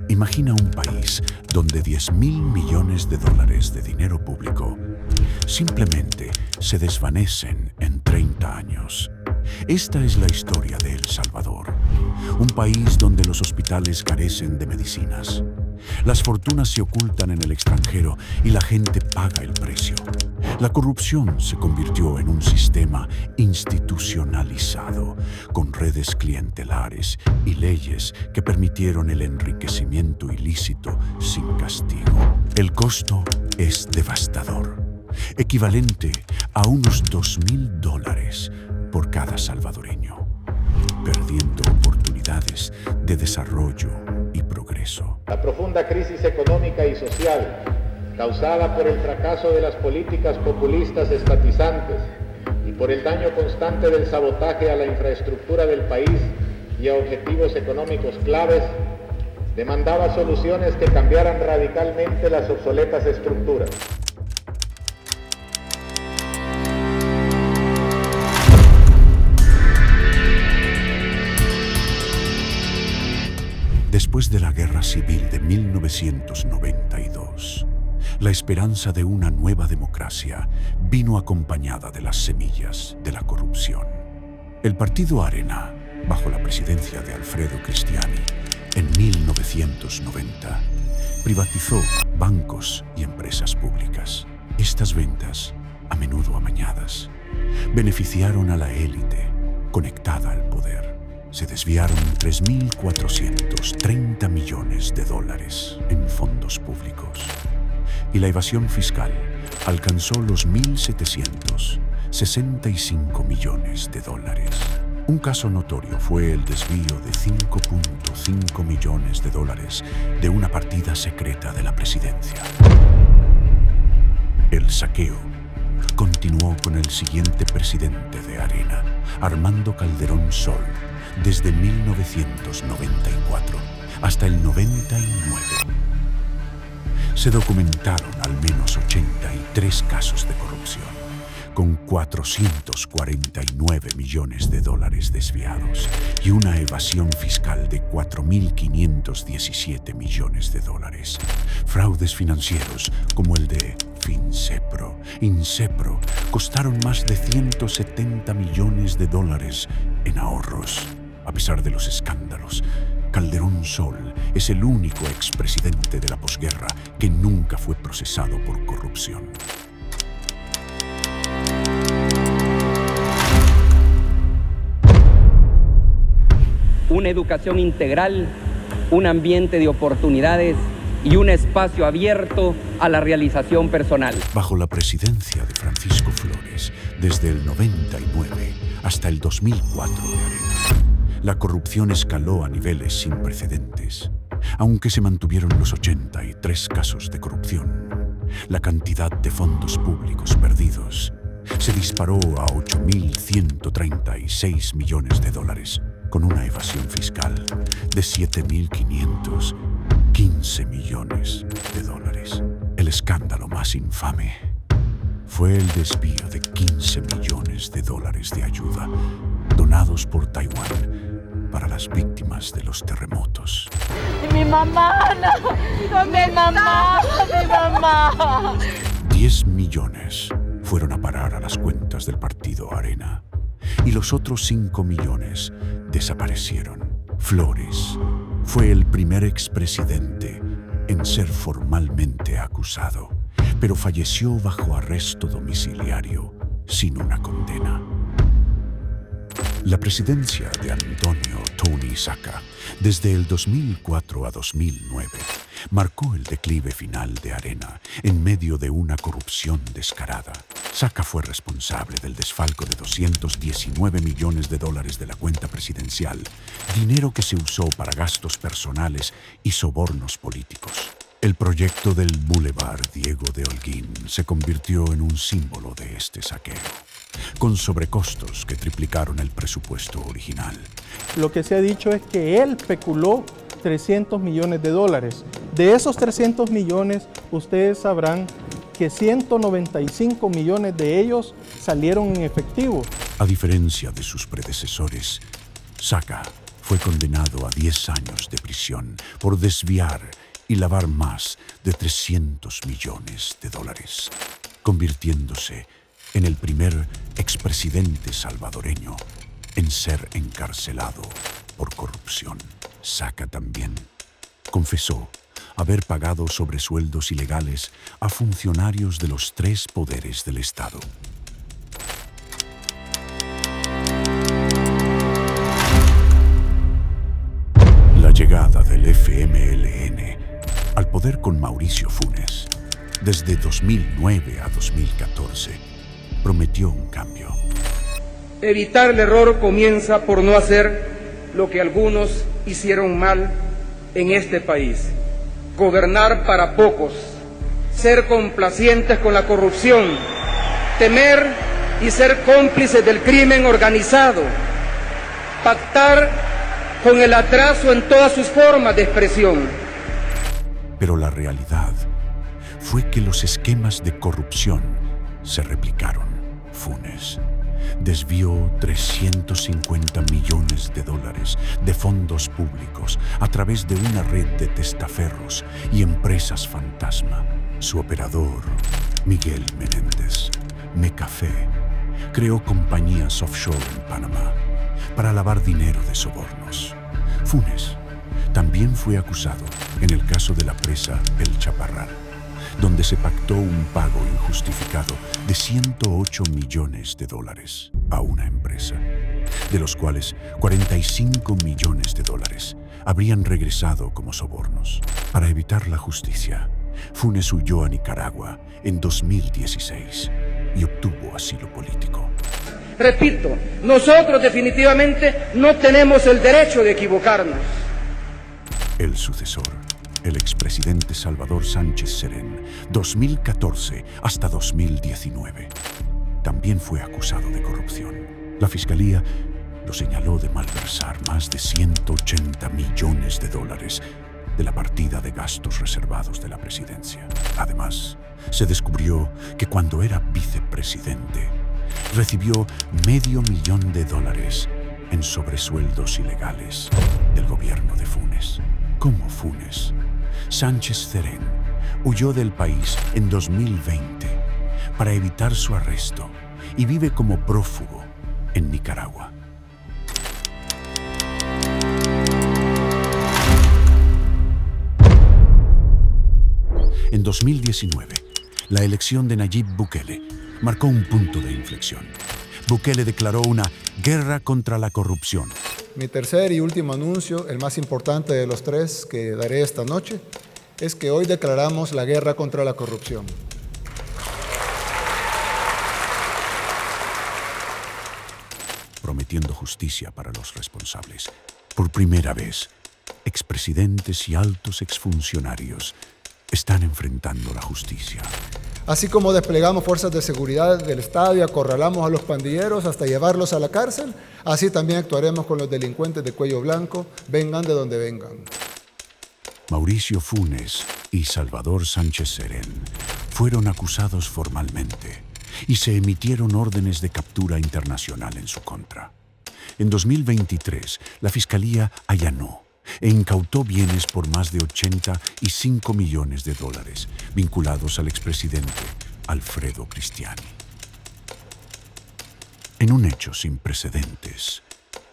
Imagina un país donde 10.000 millones de dólares de dinero público simplemente se desvanecen en 30 años. Esta es la historia de El Salvador, un país donde los hospitales carecen de medicinas. Las fortunas se ocultan en el extranjero y la gente paga el precio. La corrupción se convirtió en un sistema institucionalizado, con redes clientelares y leyes que permitieron el enriquecimiento ilícito sin castigo. El costo es devastador, equivalente a unos $2.000 por cada salvadoreño, perdiendo oportunidades de desarrollo y progreso. La profunda crisis económica y social causada por el fracaso de las políticas populistas estatizantes y por el daño constante del sabotaje a la infraestructura del país y a objetivos económicos claves, demandaba soluciones que cambiaran radicalmente las obsoletas estructuras. Después de la Guerra Civil de 1992, la esperanza de una nueva democracia vino acompañada de las semillas de la corrupción. El partido Arena, bajo la presidencia de Alfredo Cristiani, en 1990, privatizó bancos y empresas públicas. Estas ventas, a menudo amañadas, beneficiaron a la élite conectada al poder. Se desviaron $3.430 millones en fondos públicos. Y la evasión fiscal alcanzó los $1.765 millones. Un caso notorio fue el desvío de $5.5 millones de una partida secreta de la presidencia. El saqueo continuó con el siguiente presidente de Arena, Armando Calderón Sol, desde 1994 hasta el 99. Se documentaron al menos 83 casos de corrupción, con $449 millones desviados y una evasión fiscal de $4.517 millones. Fraudes financieros como el de Finsepro, Insepro, costaron más de $170 millones en ahorros. A pesar de los escándalos, Calderón Sol es el único expresidente de la posguerra que nunca fue procesado por corrupción. Una educación integral, un ambiente de oportunidades y un espacio abierto a la realización personal. Bajo la presidencia de Francisco Flores, desde el 99 hasta el 2004 de Arena, la corrupción escaló a niveles sin precedentes. Aunque se mantuvieron los 83 casos de corrupción, la cantidad de fondos públicos perdidos se disparó a $8.136 millones, con una evasión fiscal de $7.515 millones. El escándalo más infame fue el desvío de $15 millones de ayuda donados por Taiwán para las víctimas de los terremotos. ¡Mi mamá! ¡No! ¡Mi mamá! ¡Mi mamá! 10 millones fueron a parar a las cuentas del partido Arena y los otros 5 millones desaparecieron. Flores fue el primer expresidente en ser formalmente acusado, pero falleció bajo arresto domiciliario sin una condena. La presidencia de Antonio Tony Saca, desde el 2004 a 2009, marcó el declive final de Arena en medio de una corrupción descarada. Saca fue responsable del desfalco de $219 millones de la cuenta presidencial, dinero que se usó para gastos personales y sobornos políticos. El proyecto del Boulevard Diego de Holguín se convirtió en un símbolo de este saqueo, con sobrecostos que triplicaron el presupuesto original. Lo que se ha dicho es que él peculó $300 millones. De esos 300 millones, ustedes sabrán que 195 millones de ellos salieron en efectivo. A diferencia de sus predecesores, Saca fue condenado a 10 años de prisión por desviar y lavar más de 300 millones de dólares, convirtiéndose en el primer expresidente salvadoreño en ser encarcelado por corrupción. Saca también confesó haber pagado sobresueldos ilegales a funcionarios de los 3 poderes del Estado. La llegada del FMLN al poder con Mauricio Funes, desde 2009 a 2014, prometió un cambio. Evitar el error comienza por no hacer lo que algunos hicieron mal en este país. Gobernar para pocos, ser complacientes con la corrupción, temer y ser cómplices del crimen organizado, pactar con el atraso en todas sus formas de expresión. Pero la realidad fue que los esquemas de corrupción se replicaron. Funes desvió 350 millones de dólares de fondos públicos a través de una red de testaferros y empresas fantasma. Su operador, Miguel Menéndez, Mecafé, creó compañías offshore en Panamá para lavar dinero de sobornos. Funes también fue acusado en el caso de la presa El Chaparral, donde se pactó un pago injustificado de 108 millones de dólares a una empresa, de los cuales 45 millones de dólares habrían regresado como sobornos. Para evitar la justicia, Funes huyó a Nicaragua en 2016 y obtuvo asilo político. Repito, nosotros definitivamente no tenemos el derecho de equivocarnos. El sucesor, el expresidente Salvador Sánchez Serén, 2014 hasta 2019, también fue acusado de corrupción. La Fiscalía lo señaló de malversar más de 180 millones de dólares de la partida de gastos reservados de la presidencia. Además, se descubrió que cuando era vicepresidente, recibió $500,000 en sobresueldos ilegales del gobierno de Funes. Como Funes, Sánchez Serén huyó del país en 2020 para evitar su arresto y vive como prófugo en Nicaragua. En 2019, la elección de Nayib Bukele marcó un punto de inflexión. Bukele declaró una guerra contra la corrupción. Mi tercer y último anuncio, el más importante de los 3 que daré esta noche, es que hoy declaramos la guerra contra la corrupción. Prometiendo justicia para los responsables. Por primera vez, expresidentes y altos exfuncionarios están enfrentando la justicia. Así como desplegamos fuerzas de seguridad del Estado y acorralamos a los pandilleros hasta llevarlos a la cárcel, así también actuaremos con los delincuentes de cuello blanco, vengan de donde vengan. Mauricio Funes y Salvador Sánchez Serén fueron acusados formalmente y se emitieron órdenes de captura internacional en su contra. En 2023, la Fiscalía allanó e incautó bienes por más de 85 millones de dólares vinculados al expresidente Alfredo Cristiani. En un hecho sin precedentes,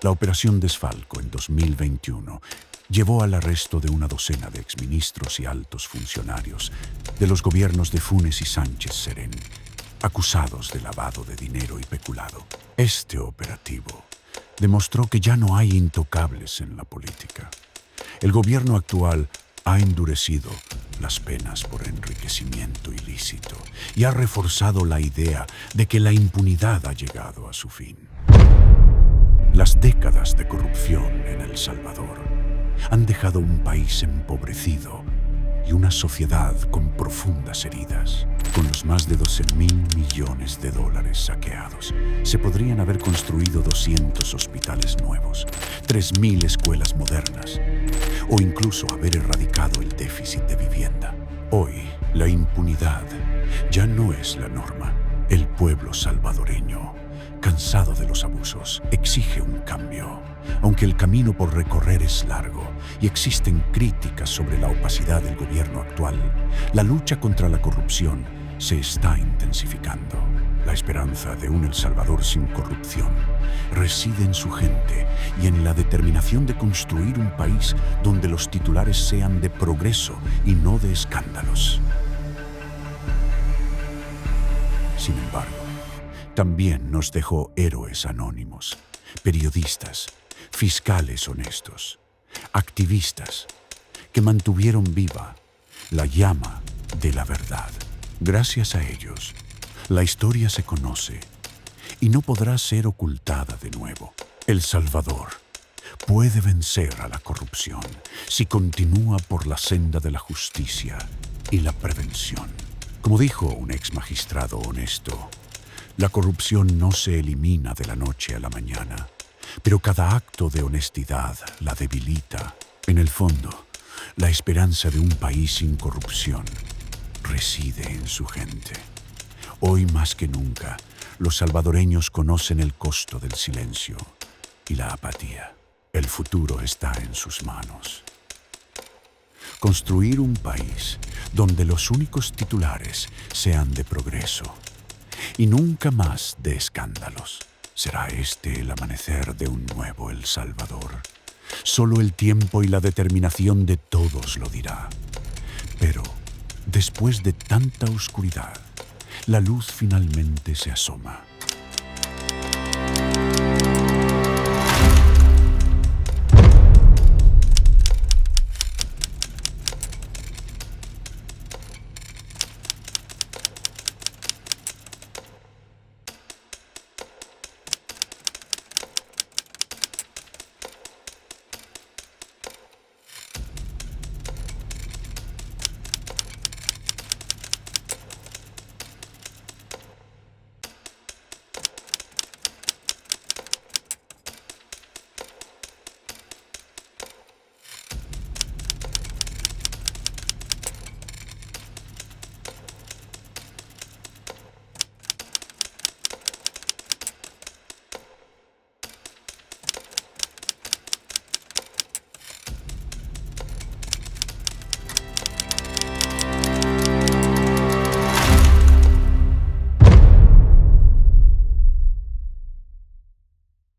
la Operación Desfalco en 2021 llevó al arresto de una docena de exministros y altos funcionarios de los gobiernos de Funes y Sánchez Serén, acusados de lavado de dinero y peculado. Este operativo demostró que ya no hay intocables en la política. El gobierno actual ha endurecido las penas por enriquecimiento ilícito y ha reforzado la idea de que la impunidad ha llegado a su fin. Las décadas de corrupción en El Salvador han dejado un país empobrecido y una sociedad con profundas heridas. Con los más de 12.000 millones de dólares saqueados, se podrían haber construido 200 hospitales nuevos, 3.000 escuelas modernas, o incluso haber erradicado el déficit de vivienda. Hoy, la impunidad ya no es la norma. El pueblo salvadoreño cansado de los abusos, exige un cambio. Aunque el camino por recorrer es largo y existen críticas sobre la opacidad del gobierno actual, la lucha contra la corrupción se está intensificando. La esperanza de un El Salvador sin corrupción reside en su gente y en la determinación de construir un país donde los titulares sean de progreso y no de escándalos. Sin embargo, también nos dejó héroes anónimos, periodistas, fiscales honestos, activistas que mantuvieron viva la llama de la verdad. Gracias a ellos, la historia se conoce y no podrá ser ocultada de nuevo. El Salvador puede vencer a la corrupción si continúa por la senda de la justicia y la prevención. Como dijo un ex magistrado honesto, la corrupción no se elimina de la noche a la mañana, pero cada acto de honestidad la debilita. En el fondo, la esperanza de un país sin corrupción reside en su gente. Hoy más que nunca, los salvadoreños conocen el costo del silencio y la apatía. El futuro está en sus manos. Construir un país donde los únicos titulares sean de progreso y nunca más de escándalos. ¿Será este el amanecer de un nuevo El Salvador? Solo el tiempo y la determinación de todos lo dirá. Pero, después de tanta oscuridad, la luz finalmente se asoma.